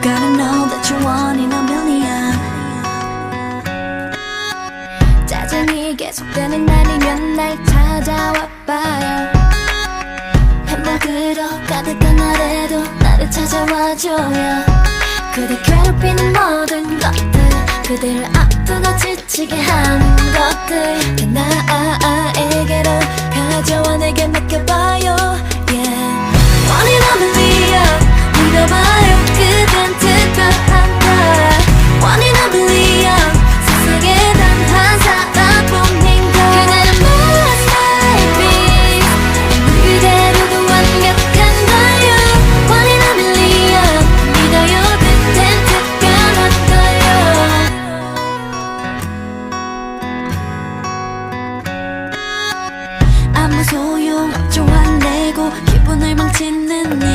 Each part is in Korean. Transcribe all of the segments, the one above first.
Gotta know that you're one in a million. 짜증이 계속되는 날이면 날 찾아와 봐요. 행복으로 가득한 날에도 나를 찾아와줘요. 그대 괴롭히는 모든 것들, 그대를 아프고 지치게 하는 것들 다 나에게로 가져와 내게 맡겨봐요. Yeah. One in a million, 믿어봐요. 그댄 특별한다. One in a million, 세상에 단 한 사람뿐인 걸. 그대는 my masterpiece, 그대로도 완벽한 걸요. One in a million, 믿어요. 그댄 특별한 걸요. 아무 소용없죠. 화내고 기분을 망치는 일,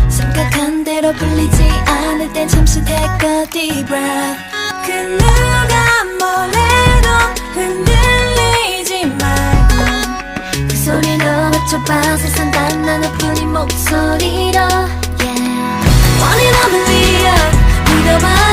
생각한 대로 풀리지 않을 땐 잠시 take a deep breath. 그 누가 뭐래도 흔들리지 말고 그 소리로 맞춰봐. 세상 단 하나뿐인 목소리로. Yeah. One in a million, 믿어봐.